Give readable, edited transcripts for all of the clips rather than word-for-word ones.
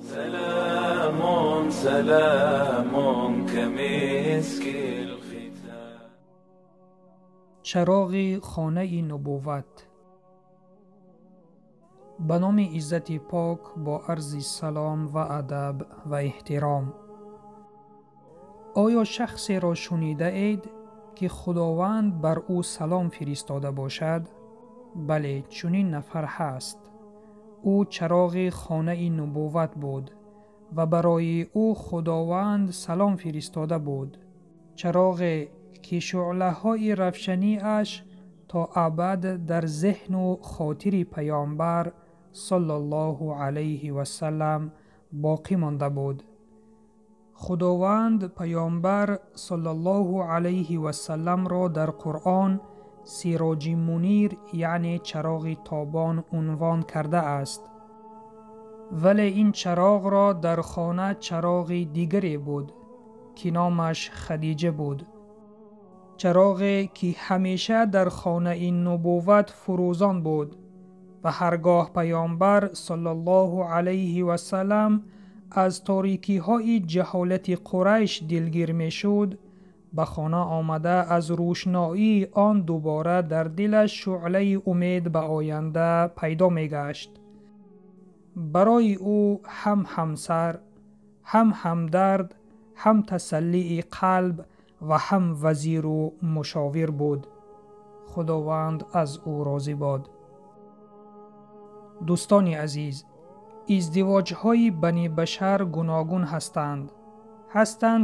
سلام سلام کمیسک الختام. چراغ خانه نبوت. به نام عزت پاک با عرض سلام و ادب و احترام. آیا شخصی را شنیده اید که خداوند بر او سلام فرستاده باشد؟ بله، چنین نفر هست. او چراغ خانه نبوت بود و برای او خداوند سلام فرستاده بود. چراغ که شعله های روشنی اش تا ابد در ذهن و خاطر پیامبر صلی الله علیه و سلم باقی مانده بود. خداوند پیامبر صلی الله علیه و سلم را در قرآن سراج منیر یعنی چراغ تابان عنوان کرده است. ولی این چراغ را در خانه چراغ دیگری بود که نامش خدیجه بود. چراغی که همیشه در خانه نبوت فروزان بود و هرگاه پیامبر صلی الله علیه و سلم از تاریکی های جهالت قریش دلگیر می شد، به خانه آمده از روشنایی آن دوباره در دلش شعله امید به آینده پیدا می گشت. برای او هم همسر، هم همدرد، هم تسلی قلب و هم وزیر و مشاور بود. خداوند از او راضی باد. دوستان عزیز، ازدواج های بنی بشر گوناگون هستند.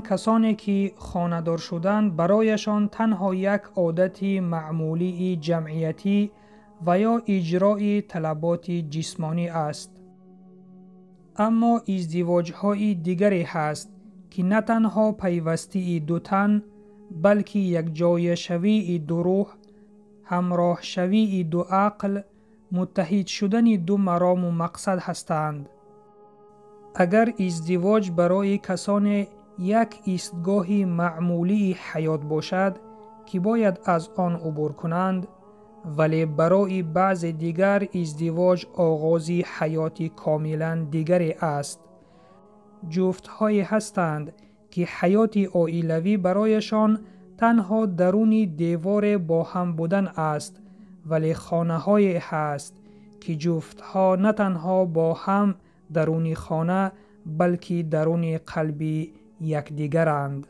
کسانی که خانه‌دار شدن برایشان تنها یک عادت معمولی جمعیتی و یا اجرای طلبات جسمانی است. اما ازدواج های دیگری هست که نه تنها پیوستی دو تن بلکه یک جای شوی دو روح، همراه شوی دو عقل، متحد شدن دو مرام و مقصد هستند. اگر ازدواج برای کسان یک ایستگاه معمولی حیات باشد که باید از آن عبور کنند، ولی برای بعض دیگر ازدواج آغاز حیات کاملا دیگری است. جفت‌هایی هستند که حیات عائلوی برایشان تنها درون دیوار با هم بودن است، ولی خانه‌هایی هست که جفت‌ها نه تنها با هم درون خانه بلکه درون قلبی یکدیگرند.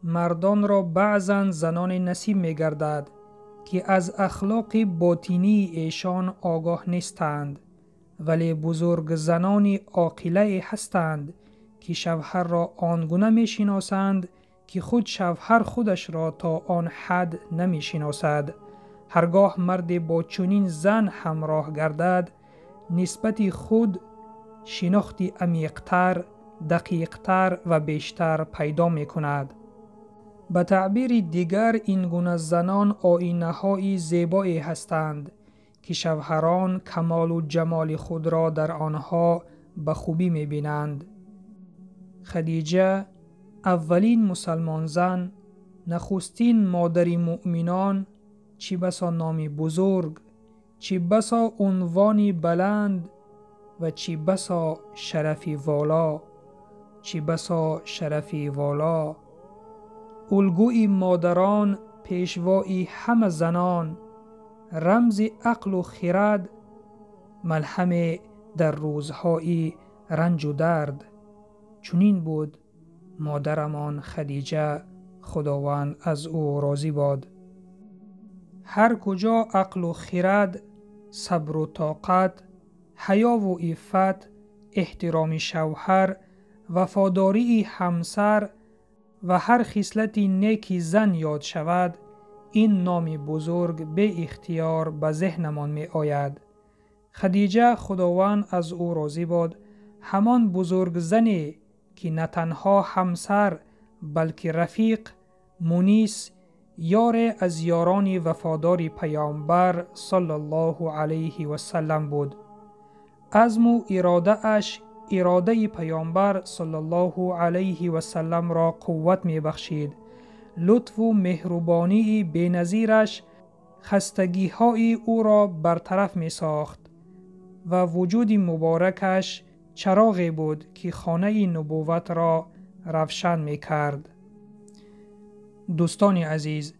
مردان را بعضاً زنان نصیب می گردد که از اخلاق باطنی ایشان آگاه نیستند، ولی بزرگ زنان عاقله هستند که شوهر را آنگونه می شناسند که خود شوهر خودش را تا آن حد نمی شناسد. هرگاه مرد با چنین زن همراه گردد، نسبت خود شناختی عمیق‌تر، دقیق‌تر و بیشتر پیدا می کند. به تعبیر دیگر این گونه زنان آینه‌های زیبایی هستند که شوهران کمال و جمال خود را در آنها به خوبی می بینند. خدیجه اولین مسلمان زن، نخستین مادر مؤمنان، چه بسا نام بزرگ، چه بسا عنوان بلند و چه بسا شرفی والا، چه بسا شرفی والا. الگوی مادران، پیشوای همه زنان، رمز عقل و خرد، ملهم در روزهای رنج و درد. چنین بود مادرمان خدیجه، خداوند از او راضی باد. هر کجا عقل و خرد، صبر و طاقت، حیا و عفت، احترام شوهر، وفاداری همسر و هر خصلت نیک زن یاد شود، این نام بزرگ به اختیار به ذهنمان می آید. خدیجه، خداوند از او راضی باد، همان بزرگ زنی که نه تنها همسر بلکه رفیق، مونس، یار از یاران وفادار پیامبر صلی الله علیه و سلم بود. عزم و اراده اش اراده پیامبر صلی الله علیه و سلم را قوت می بخشید. لطف و مهربانی بی‌نظیرش خستگی های او را برطرف می ساخت و وجود مبارکش چراغی بود که خانه نبوت را روشن می کرد. دوستان عزیز،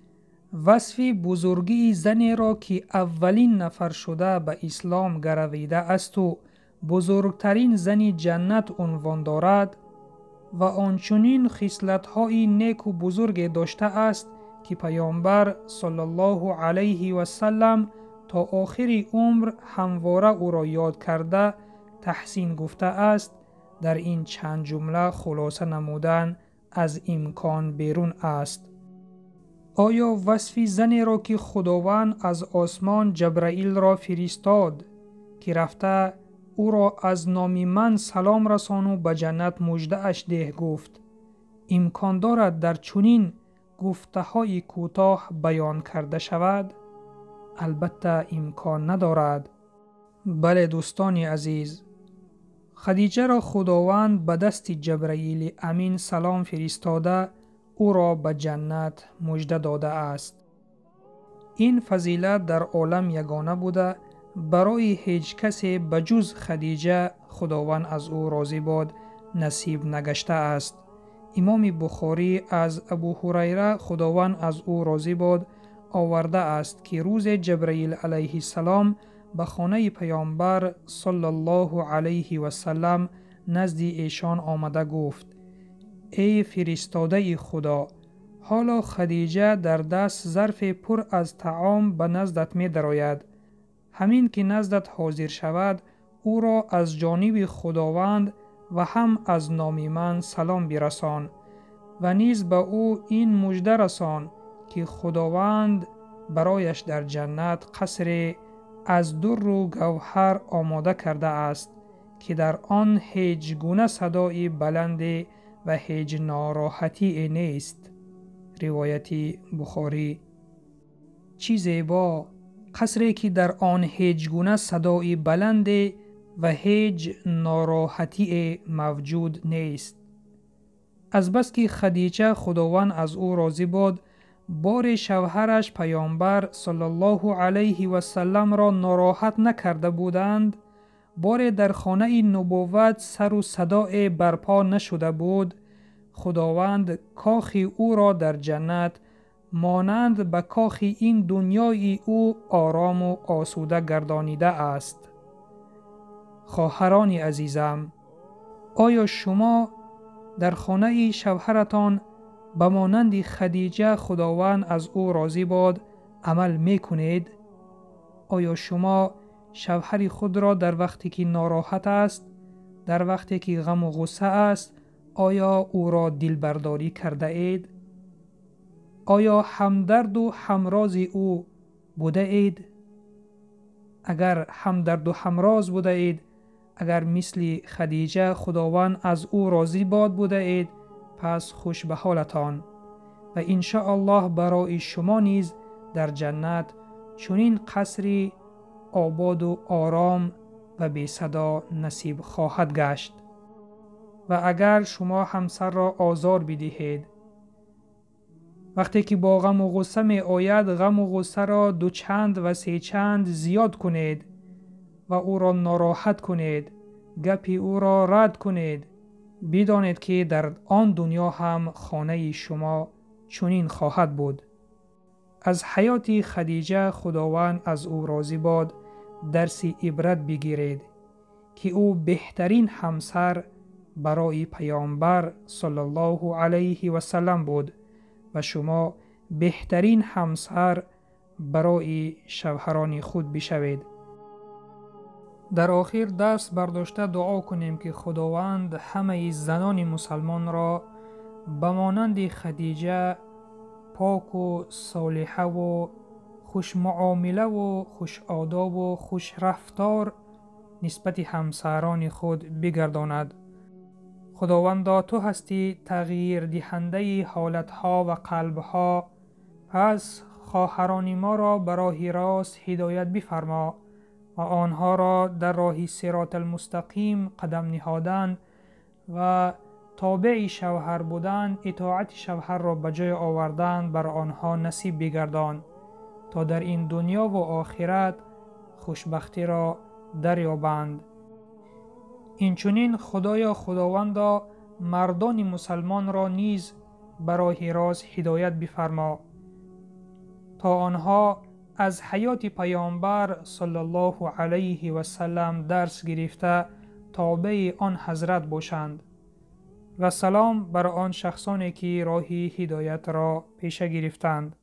وصف بزرگی زنی را که اولین نفر شده به اسلام گرویده است و بزرگترین زن جنت عنوان دارد و آنچنین خصلت‌های نیک و بزرگ داشته است که پیامبر صلی الله علیه و سلم تا آخر عمر همواره او را یاد کرده تحسین گفته است، در این چند جمله خلاصه نمودن از امکان بیرون است. آیا وصف زنی را که خداوند از آسمان جبرائیل را فرستاد که رفته او را از نام من سلام رسان و به جنت مژده اش ده گفت، امکان دارد در چنین گفته های کوتاه بیان کرده شود؟ البته امکان ندارد. بله دوستان عزیز، خدیجه را خداوند به دست جبرائیل امین سلام فرستاده او را به جنت مژده داده است. این فضیلت در عالم یگانه بوده، برای هیچ کسی بجز خدیجه خداوند از او راضی باد نصیب نگشته است. امام بخاری از ابو هریره خداوند از او راضی باد آورده است که روز جبرائیل علیه السلام به خانه پیامبر صلی الله علیه و سلم نزد ایشان آمده گفت: ای فرستاده خدا، حالا خدیجه در دست ظرف پر از طعام به نزدت می دراید. همین که نزدت حاضر شود او را از جانب خداوند و هم از نام من سلام برسان و نیز به او این مژده رسان که خداوند برایش در جنت قصر از در و گوهر آماده کرده است که در آن هیچ گونه صدای بلند و هیچ ناراحتی نیست. روایت بخاری. چه زیبا! قصری که در آن هیچ گونه صدای بلند و هیچ ناراحتی موجود نیست. از بس که خدیجه خداوند از او راضی باد، بار شوهرش پیامبر صلی الله علیه و سلم را ناراحت نکرده بودند، بار در خانه نبوت سر و صدای برپا نشده بود، خداوند کاخ او را در جنت مانند به کاخ این دنیای او آرام و آسوده گردانیده است. خواهران عزیزم، آیا شما در خانه شوهرتان به مانند خدیجه خداوند از او راضی باد عمل می کنید؟ آیا شما شوهر خود را در وقتی که ناراحت است، در وقتی که غم و غصه است، آیا او را دلبرداری کرده اید؟ آیا همدرد و همراز او بوده اید؟ اگر همدرد و همراز بوده اید، اگر مثل خدیجه خداوند از او راضی باد بوده اید، پس خوش به حالتان و انشاءالله برای شما نیز در جنت چنین قصری آباد و آرام و بی صدا نصیب خواهد گشت. و اگر شما همسر را آزار بدهید، وقتی که با غم و غصه می آید، غم و غصه را دو چند و سه چند زیاد کنید و او را ناراحت کنید، گپی او را رد کنید، بدانید که در آن دنیا هم خانه شما چنین خواهد بود. از حیات خدیجه خداوند از او راضی باد درس عبرت بگیرید که او بهترین همسر برای پیامبر صلی الله علیه و سلم بود و شما بهترین همسر برای شوهران خود بشوید. در آخر دست برداشته دعا کنیم که خداوند همه زنان مسلمان را به مانند خدیجه پاک و صالحه و خوش معامله و خوش آداب و خوش رفتار نسبت همسران خود بگرداند. خداوندا تو هستی تغییر دهنده حالتها و قلبها، پس خواهران ما را به راه راست هدایت بفرما و آنها را در راه صراط المستقیم قدم نهادن و تابع شوهر بودن، اطاعت شوهر را به جای آوردن بر آنها نصیب بگردان تا در این دنیا و آخرت خوشبختی را دریابند. اینچنین خداوندا مردان مسلمان را نیز به راه راست هدایت بفرما تا آنها از حیات پیامبر صلی الله علیه و سلم درس گرفته تابع آن حضرت باشند و سلام بر آن شخصانی که راه هدایت را پیشه گرفتند.